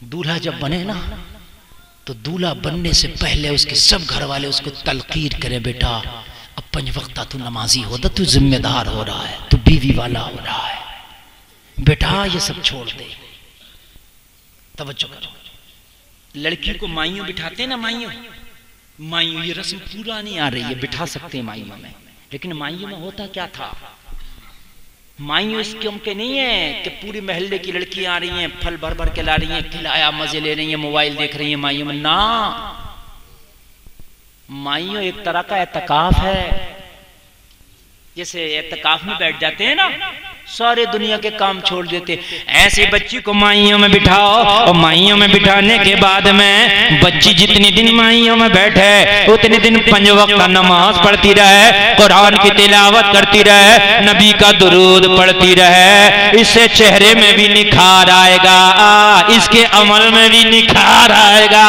दूल्हा जब बने ना तो दूल्हा बनने से पहले उसके सब घर वाले उसको तलकीर करें, बेटा अब 5 वक्त तू नमाजी हो, तू जिम्मेदार हो रहा है, तू बीवी वाला हो रहा है, बेटा ये सब छोड़ दे, तवज्जो करो। लड़की को माइयों बिठाते ना, माइयों ये रस्म पूरा नहीं आ रही है, बिठा सकते हैं माइयों में, लेकिन माइयों में होता क्या था, माइयों इसके उनके नहीं है कि पूरी महल्ले की लड़कियां आ रही हैं, फल भर भर के ला रही हैं, खिलाया, मजे ले रही हैं, मोबाइल देख रही हैं, माइयों में ना, माइयों एक तरह का एतकाफ है। जैसे एतकाफ में बैठ जाते हैं ना, सारे दुनिया के काम छोड़ देते, ऐसे बच्ची को माइयों में बिठाओ, और माइयों में बिठाने के बाद में बच्ची जितने दिन माइयों में बैठे उतने दिन 5 वक्त का नमाज पढ़ती रहे, कुरान की तिलावत करती रहे, नबी का दुरूद पढ़ती रहे, इससे चेहरे में भी निखार आएगा, इसके अमल में भी निखार आएगा।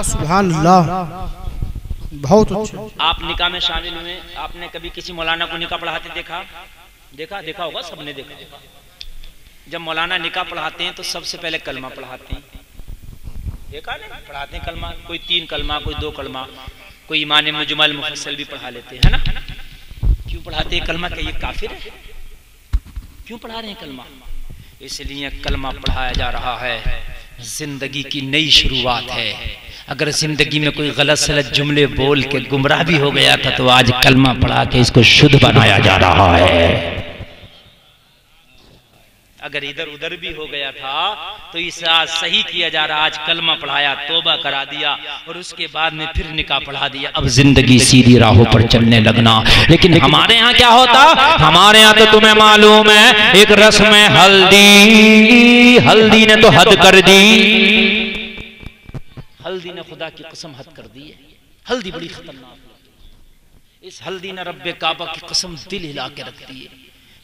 सुभान अल्लाह, बहुत अच्छा। आप निकाह में शामिल हुए, आपने कभी किसी मौलाना को निकाह पढ़ाते देखा होगा, सबने देखा। जब मौलाना निकाह पढ़ाते हैं तो सबसे पहले कलमा पढ़ाते हैं, देखा नहीं, पढ़ाते हैं कलमा, कोई 3 कलमा, कोई 2 कलमा, कोई ईमान मुजमल मुफस्सल भी पढ़ा लेते हैं, है ना। क्यों पढ़ाते हैं कलमा? क्या ये काफिर है? क्यों पढ़ा रहे हैं कलमा? इसलिए कलमा पढ़ाया जा रहा है, जिंदगी की नई शुरुआत है। अगर जिंदगी में कोई गलत सलत जुमले बोल के गुमराह भी हो गया था तो आज कलमा पढ़ा के इसको शुद्ध बनाया जा रहा है। अगर इधर उधर भी हो गया था तो इसे आज सही किया जा रहा, आज कलमा पढ़ाया, तौबा करा दिया और उसके बाद में फिर निकाह पढ़ा दिया, अब जिंदगी सीधी राहों पर चलने लगना। लेकिन हमारे यहाँ क्या होता, हमारे यहाँ तो तुम्हें मालूम है, एक रस्म है हल्दी ने तो हद कर दी, हल्दी ने खुदा की कसम हद कर दी है। हल्दी बड़ी खतरनाक है, इस हल्दी ने रब्बे काबा की कसम दिल हिला के रख दी है।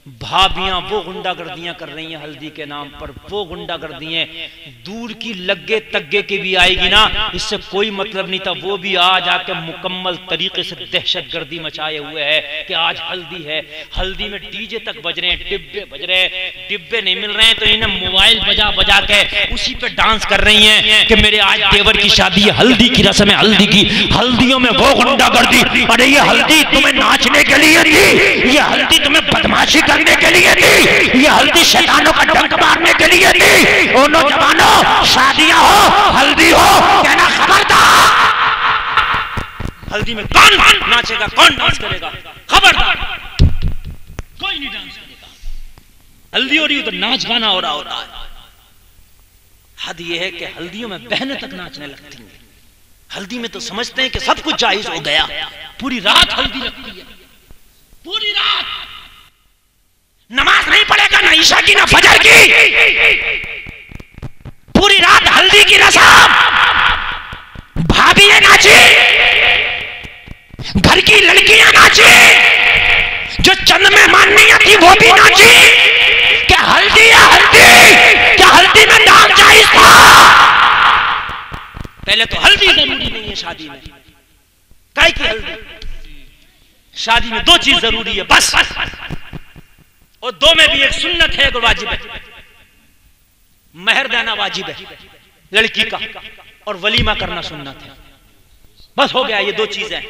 भाभियां वो गुंडागर्दियां कर रही हैं हल्दी के नाम पर, वो गुंडागर्दियां दूर की लग्गे तग्गे के भी आएगी ना, इससे कोई मतलब नहीं था, वो भी आज आके मुकम्मल तरीके से दहशतगर्दी मचाए हुए है कि आज हल्दी है, हल्दी में डीजे तक बज रहे हैं, डिब्बे बज रहे हैं, डिब्बे नहीं मिल रहे हैं तो इन्हें मोबाइल बजा बजा के उसी पे डांस कर रही हैं कि मेरे आज देवर की शादी है, हल्दी की रस्म है, हल्दी की, हल्दियों में वो गुंडागर्दी, अरे ये हल्दी तुम्हें नाचने के लिए थी, ये हल्दी तुम्हें बदमाशी करने के लिए थी, ये हल्दी शैतानों का डंक मारने के लिए थी। ओ नौजवानों, शादियां हो, हल्दी हो, कहना खबरदार। हल्दी में कौन नाचेगा, कौन डांस करेगा, खबरदार, कोई नहीं डांस करेगा। हल्दी हो रही हो तो नाच गाना हो रहा होता है। हद ये है कि हल्दियों में बहनें तक नाचने लगती हैं। हल्दी में तो समझते हैं कि सब कुछ जायज हो गया, पूरी रात हल्दी लगती है, पूरी रात नमाज नहीं पढ़ेगा, ना ईशा की ना फजर की, पूरी रात हल्दी की रस्म, भाभी नाची, घर की लड़कियां नाची, जो चंद में माननी थी वो भी नाची। क्या हल्दी है हल्दी? क्या हल्दी में डांस जायज था? पहले तो हल्दी जरूरी नहीं है शादी में, काय की हल्दी? शादी में 2 चीज जरूरी है बस, और 2 में भी एक सुन्नत है, एक वाजिब है। महर देना वाजिब है लड़की का, और वलीमा करना सुन्नत है। बस हो गया, ये 2 चीजें,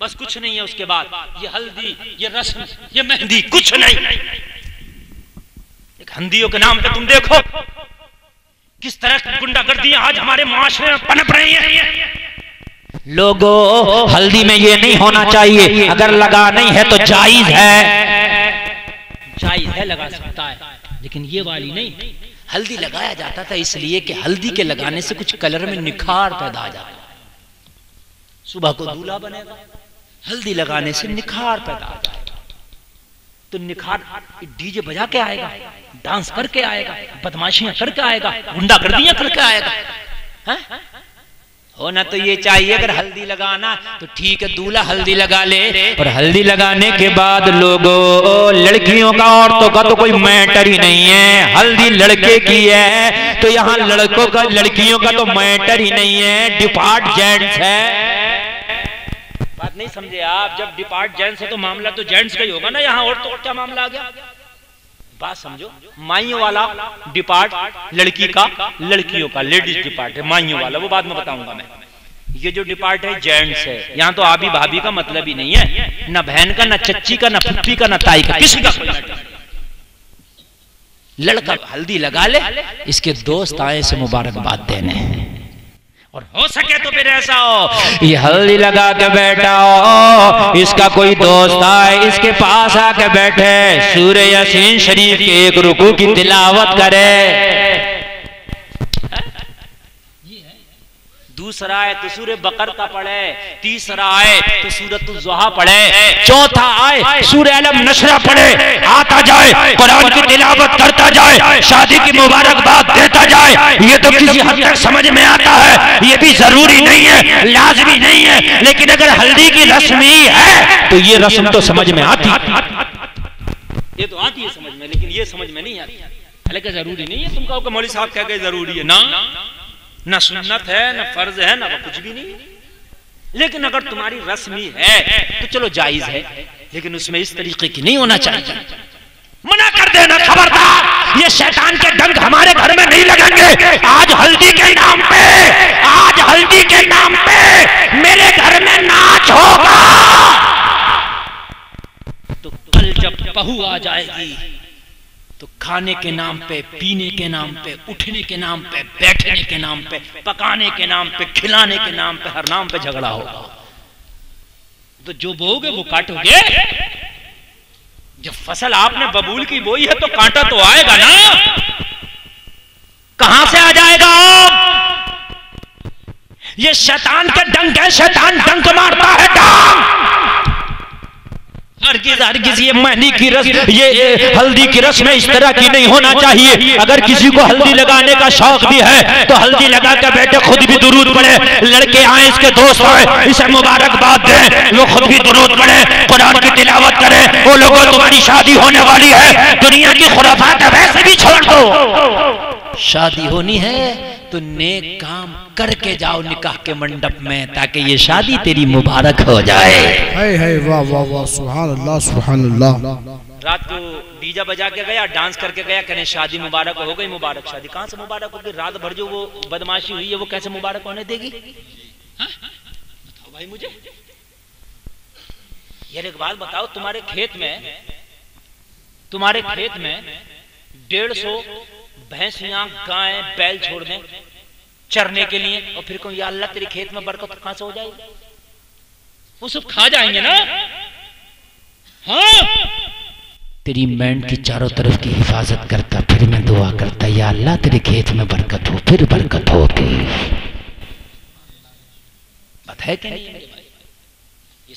बस कुछ नहीं है उसके बाद। ये हल्दी, ये रस्म, ये मेहंदी, कुछ नहीं। एक हंदियों के नाम पे तुम देखो किस तरह की गुंडागर्दियां आज हमारे मुआशरे में पनप रही हैं। लोगों, हल्दी में ये नहीं होना चाहिए, अगर लगा नहीं है तो जायज है, लगा सकता है, लेकिन ये वाली नहीं। हल्दी लगाया जाता था इसलिए कि हल्दी के लगाने से कुछ कलर में निखार पैदा आ जाता है। सुबह को दूल्हा बनेगा, हल्दी लगाने से निखार पैदा आ जाएगा। तो निखार डीजे बजा के आएगा, डांस करके आएगा, बदमाशियां करके आएगा, गुंडागर्दियां करके आएगा। है? होना तो ये चाहिए, अगर हल्दी लगाना तो ठीक है, दूल्हा हल्दी लगा ले, और हल्दी लगाने के बाद लोगों, लड़कियों का औरतों का तो कोई मैटर ही नहीं है, हल्दी लड़के की है तो यहाँ लड़कों का लड़कियों का तो मैटर ही नहीं है, डिपार्ट जेंट्स है। बात नहीं समझे आप? जब डिपार्ट जेंट्स है तो मामला तो जेंट्स का ही होगा ना, यहाँ औरतों का क्या मामला आ गया? बात समझो, माइयों वाला डिपार्ट लड़की का, लड़कियों का लेडीज डिपार्ट है माइयों वाला, वो बाद में बताऊंगा मैं। ये जो डिपार्ट है जेंट्स है। यहाँ तो आबी भाभी का मतलब ही नहीं है, ना बहन का, ना चच्ची का, ना फुफ्फी का, ना ताई का, किसी का कोई मैटर। लड़का हल्दी लगा ले, इसके दोस्त आए से मुबारकबाद देने, और हो सके तो फिर ऐसा हो ये हल्दी लगा के बैठा हो, इसका कोई दोस्त आए इसके पास आके बैठे, सूरह यासीन शरीफ के एक रुकू की तिलावत करे। दूसरा आए तो सूरह बकर का पढ़े, तीसरा आए तो सूरतुल ज़ुहा पढ़े, चौथा आए सूरह अलम नशरा पढ़े, आता जाए कुरान की तिलावत करता जाए, शादी की मुबारकबाद देता जाए। ये तो किसी हद तक समझ में आता है, ये भी जरूरी नहीं है, लाजमी नहीं है, लेकिन अगर हल्दी की रस्म ही है तो ये रस्म तो समझ में आती, ये तो आती है समझ में, लेकिन ये समझ में नहीं आती। हालांकि जरूरी नहीं है, तुम कहो कि मौलवी साहब कह गए जरूरी है ना, ना सुन्नत है, ना फर्ज है, ना कुछ भी नहीं। लेकिन अगर तुम्हारी रस्म ही है तो चलो जायज है, लेकिन उसमें इस तरीके की नहीं होना चाहिए। मना कर देना, खबरदार, ये शैतान के डंक हमारे घर में नहीं लगेंगे। आज हल्दी के नाम पे, आज हल्दी के नाम पे मेरे घर में नाच होगा, तो कल जब बहू आ जाएगी तो खाने के नाम पे, पीने के नाम पे, उठने के नाम पे, बैठने के नाम पे, पकाने के नाम पे, खिलाने के नाम पे, हर नाम पे झगड़ा होगा। तो जो बोओगे वो काटोगे। जब फसल आपने बबूल की बोई है तो कांटा तो आएगा ना, कहां से आ जाएगा? ये शैतान के डंक है, शैतान डंक मारता है, डंक। हरगिज़ ये मेहंदी की रस्म, ये हल्दी की रस्म इस तरह की नहीं होना चाहिए। अगर किसी को हल्दी लगाने का शौक भी है तो हल्दी लगा कर बैठे, खुद भी दुरूद पढ़े, लड़के आए इसके दोस्त आए इसे मुबारकबाद दें, वो खुद भी दुरूद पढ़े, कुरान की तिलावत करें। वो लोगों तुम्हारी शादी होने वाली है, दुनिया की खुराफात वैसे भी छोड़ दो। शादी होनी है तो नेक काम करके जाओ निकाह के मंडप में, ताकि ये शादी तेरी मुबारक हो जाए। वाह वाह वाह, सुभान अल्लाह सुभान अल्लाह। रात को डीजा बजा के गया, डांस करके गया, कहने शादी मुबारक हो गई। मुबारक शादी कहां से मुबारक होगी? रात भर जो वो बदमाशी हुई है वो कैसे मुबारक होने देगी? बताओ भाई मुझे यार एक बात बताओ, तुम्हारे खेत में 150 भैंसियां, गाय, बैल छोड़ दें चरने के लिए, और फिर कहूं या अल्लाह तेरे खेत में बरकत कहां से हो जाएगी? वो सब खा जाएंगे ना। हाँ, तेरी मैंड की चारों तरफ की हिफाजत करता, फिर मैं दुआ करता या अल्लाह तेरे खेत में बरकत हो, फिर बरकत होती। बात है कि नहीं?